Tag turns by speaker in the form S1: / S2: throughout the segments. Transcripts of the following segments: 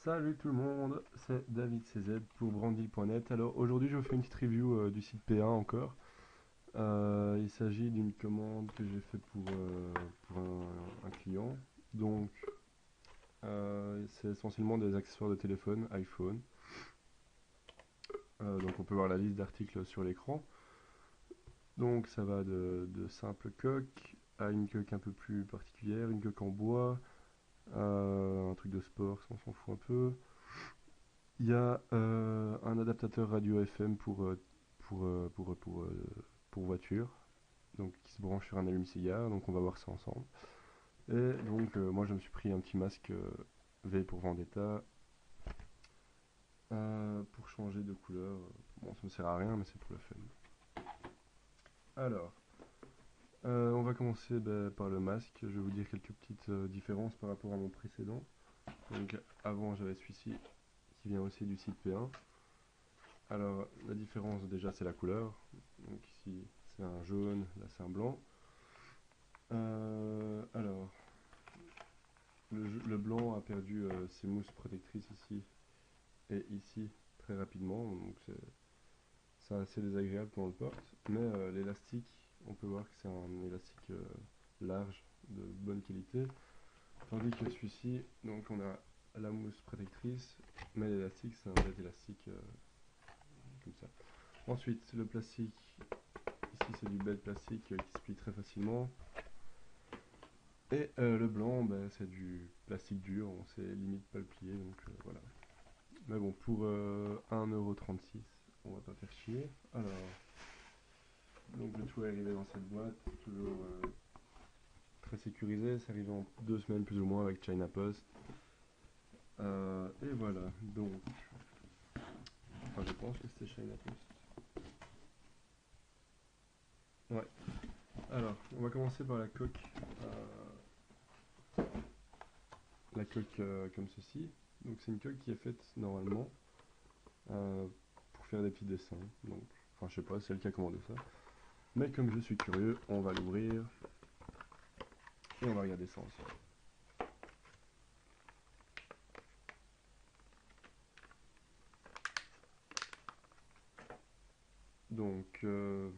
S1: Salut tout le monde, c'est David CZ pour Brandil.net. Alors aujourd'hui je vous fais une petite review du site P1 encore. Il s'agit d'une commande que j'ai faite pour un client. Donc c'est essentiellement des accessoires de téléphone, iPhone. Donc on peut voir la liste d'articles sur l'écran. Donc ça va de simples coques à une coque un peu plus particulière, une coque en bois, un truc de sport, ça on s'en fout un peu. Il y a un adaptateur radio FM pour voiture, donc qui se branche sur un allume-cigare, donc on va voir ça ensemble. Et donc moi je me suis pris un petit masque V pour Vendetta pour changer de couleur. Bon, ça me sert à rien, mais c'est pour le fun. Alors, on va commencer par le masque. Je vais vous dire quelques petites différences par rapport à mon précédent. Donc avant j'avais celui-ci qui vient aussi du site P1. Alors, la différence déjà c'est la couleur. Donc ici c'est un jaune, là c'est un blanc. Alors, le blanc a perdu ses mousses protectrices ici et ici très rapidement. Donc c'est assez désagréable quand on le porte. Mais l'élastique, on peut voir que c'est un élastique large, de bonne qualité. Tandis que celui-ci, donc on a la mousse protectrice, mais l'élastique c'est un vrai élastique comme ça. Ensuite, le plastique. Ici c'est du bel plastique qui se plie très facilement. Et le blanc, c'est du plastique dur, on sait limite pas le plier, donc voilà. Mais bon, pour 1,36€, on va pas faire chier. Alors, donc le tout est arrivé dans cette boîte, toujours très sécurisé, c'est arrivé en 2 semaines plus ou moins avec China Post. Et voilà, donc, enfin je pense que c'était China Post. Ouais, alors, on va commencer par la coque comme ceci. Donc c'est une coque qui est faite normalement pour faire des petits dessins. Donc, enfin je sais pas, c'est elle qui a commandé ça. Mais comme je suis curieux, on va l'ouvrir et on va regarder ça ensemble. Donc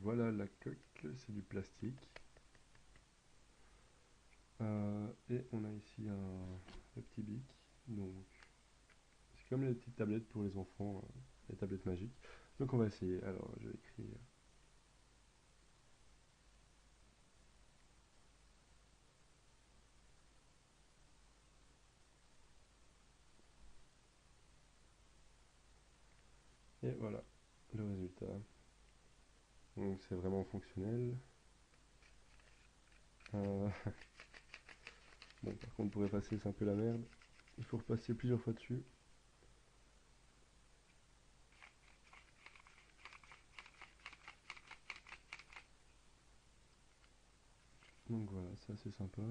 S1: voilà la coque, c'est du plastique. Et on a ici un petit bic. Donc c'est comme les petites tablettes pour les enfants, les tablettes magiques. Donc on va essayer. Alors je vais écrire. Et voilà le résultat. Donc c'est vraiment fonctionnel. Euh, bon par contre pour effacer c'est un peu la merde. Il faut repasser plusieurs fois dessus. Donc voilà, c'est assez sympa.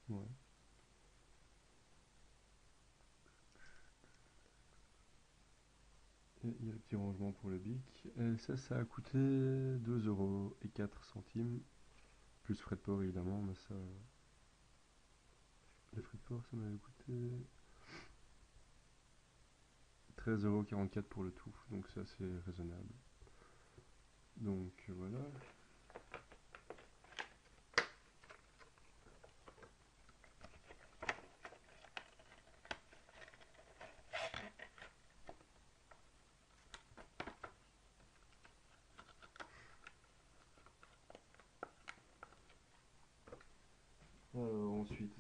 S1: Ouais. Et il y a le petit rangement pour le bic. Et ça a coûté 2,04€. Plus frais de port évidemment, mais ça. Les frais de port, ça m'avait coûté 13,44€ pour le tout. Donc c'est assez raisonnable. Donc voilà. Ensuite,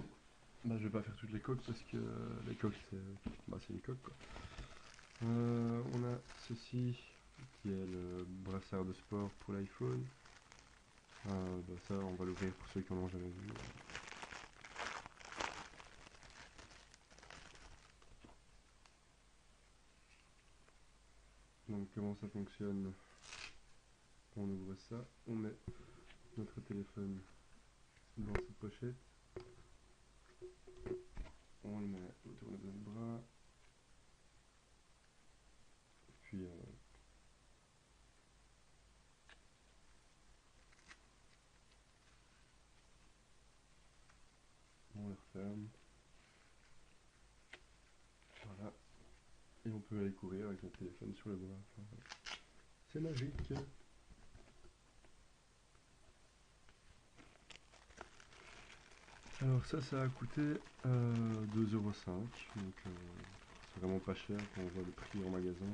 S1: je vais pas faire toutes les coques parce que les coques c'est une coque quoi. On a ceci qui est le brassard de sport pour l'iPhone. Ça on va l'ouvrir pour ceux qui en ont jamais vu. Donc comment ça fonctionne? On ouvre ça, on met notre téléphone dans cette pochette, on le met autour de notre bras, puis on le referme. Voilà. Et on peut aller courir avec notre téléphone sur le bois. Enfin, c'est magique. Alors ça a coûté 2,5 €. Donc c'est vraiment pas cher quand on voit le prix en magasin.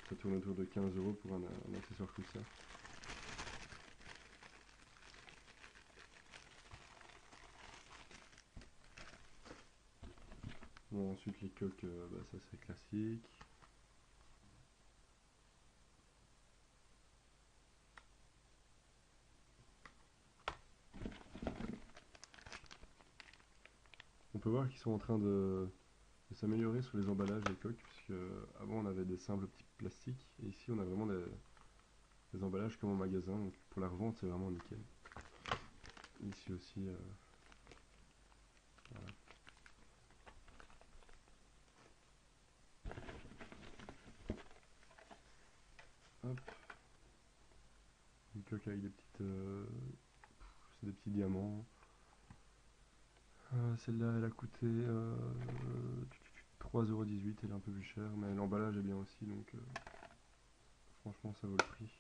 S1: Ça tourne autour de 15 € pour un accessoire comme ça. Bon, ensuite les coques, ça c'est classique. On peut voir qu'ils sont en train de s'améliorer sur les emballages des coques, puisque avant on avait des simples petits plastiques, et ici on a vraiment des emballages comme en magasin, donc pour la revente c'est vraiment nickel. Ici aussi, voilà. Hop, une coque avec des petites, c'est des petits diamants. Celle-là elle a coûté 3,18 €, elle est un peu plus chère, mais l'emballage est bien aussi, donc franchement ça vaut le prix.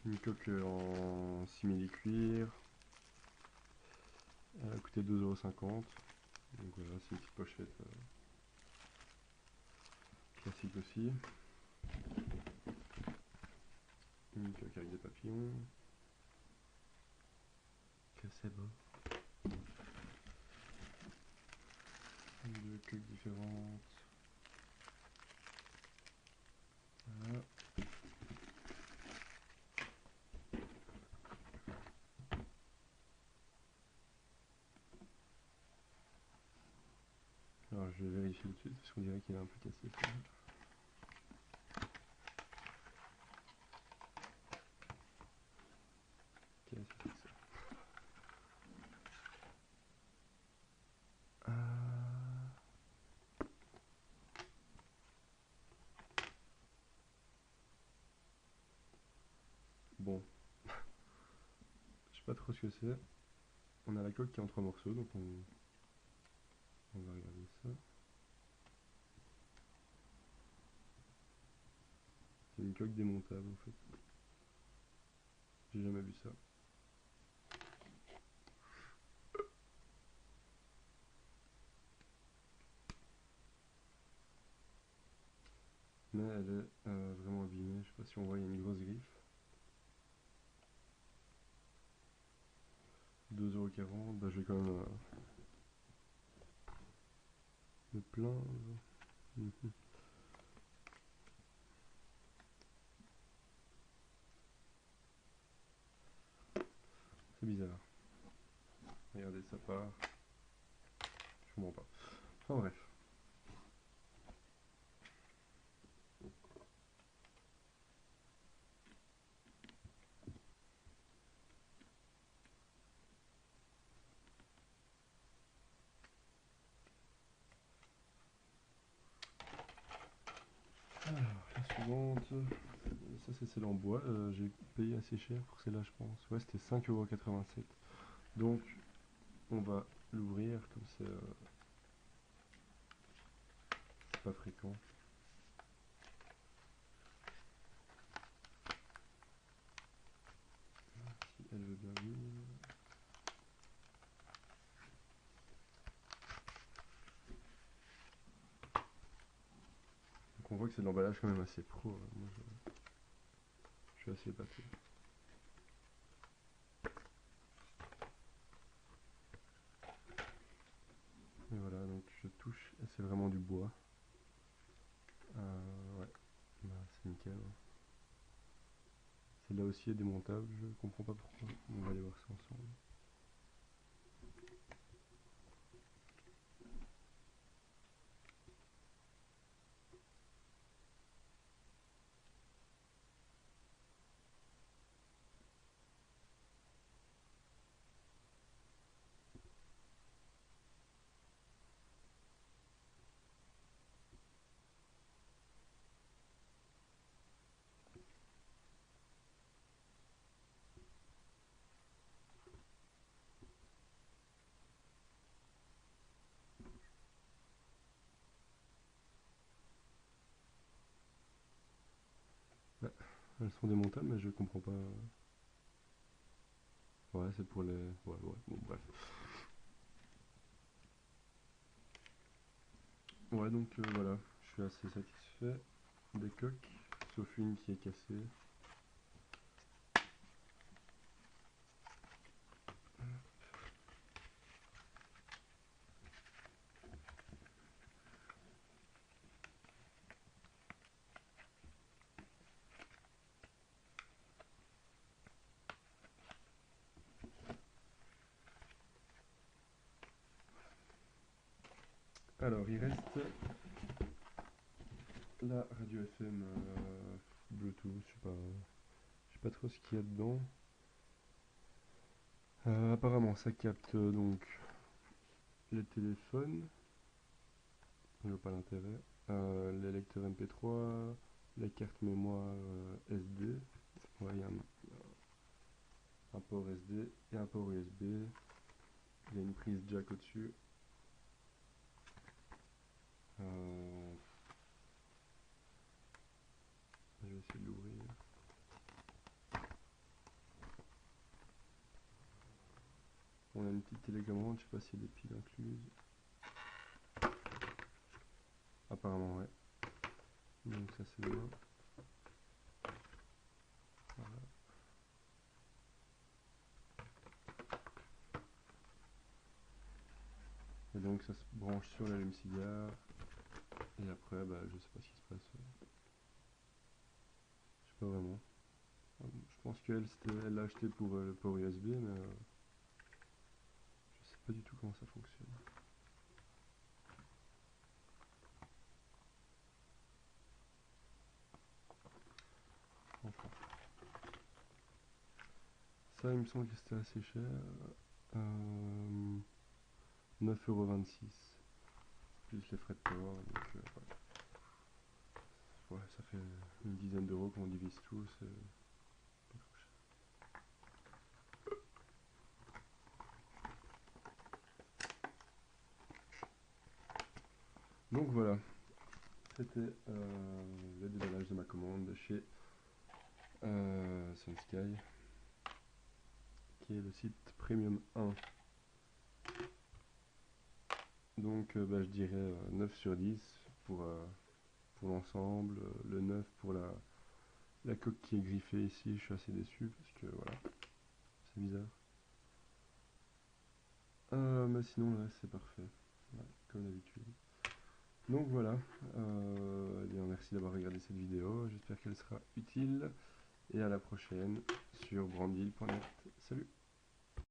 S1: Une coque en simili-cuir, elle a coûté 2,50 €. Donc voilà, c'est une petite pochette classique aussi. Une coque avec des papillons. Que c'est beau. Deux coques différentes. Voilà. Alors je vais vérifier tout de suite parce qu'on dirait qu'il est un peu cassé. Qu'est-ce que c'est que ça? Bon, je sais pas trop ce que c'est. On a la coque qui est en 3 morceaux, donc on va regarder ça. C'est une coque démontable en fait. J'ai jamais vu ça. Mais elle est vraiment abîmée. Je sais pas si on voit, il y a une grosse griffe. 2,40 €. Bah, je vais quand même me plaindre. Mhm. C'est bizarre. Regardez, ça part. Je comprends pas. Enfin bref. Alors, la suivante. Ça, c'est celle en bois. J'ai payé assez cher pour celle-là, je pense. Ouais, c'était 5,87 €. Donc, on va l'ouvrir comme c'est pas fréquent. Si elle veut bien venir. Donc, on voit que c'est de l'emballage quand même assez pro. Moi, je suis assez épaté. Et voilà, donc je touche et c'est vraiment du bois. Ouais, bah, c'est nickel, hein. Celle-là aussi est démontable, je comprends pas pourquoi. On va aller voir ça ensemble. Elles sont démontables, mais je comprends pas. Ouais, c'est pour les. Ouais, ouais, bon, bref. Ouais, donc voilà, je suis assez satisfait des coques, sauf une qui est cassée. Alors, il reste la radio FM Bluetooth, je sais pas trop ce qu'il y a dedans. Apparemment, ça capte donc les téléphones, je vois pas l'intérêt, les lecteurs MP3, les cartes mémoire SD. Ouais, il y a un port SD et un port USB. Il y a une prise jack au-dessus. Euh, je vais essayer de l'ouvrir. On a une petite télécommande, je sais pas s'il y a des piles incluses. Apparemment, ouais. Donc ça c'est bien. Voilà. Et donc ça se branche sur l'allume-cigare. Et après, bah, je sais pas ce qui se passe. Je sais pas vraiment. Je pense qu'elle elle l'a acheté pour le port USB, mais je sais pas du tout comment ça fonctionne. Enfin, ça il me semble que c'était assez cher. 9,26 € plus les frais de port. Donc, ouais, ça fait une dizaine d'euros qu'on divise tout. C'est pas trop cher. Donc voilà, c'était le déballage de ma commande de chez Sunsky, qui est le site Premium 1. Donc bah, je dirais 9 sur 10 pour l'ensemble, le 9 pour la coque qui est griffée ici, je suis assez déçu parce que voilà, c'est bizarre. Mais sinon le reste c'est parfait, ouais, comme d'habitude. Donc voilà, eh bien merci d'avoir regardé cette vidéo, j'espère qu'elle sera utile et à la prochaine sur brandil.net. Salut!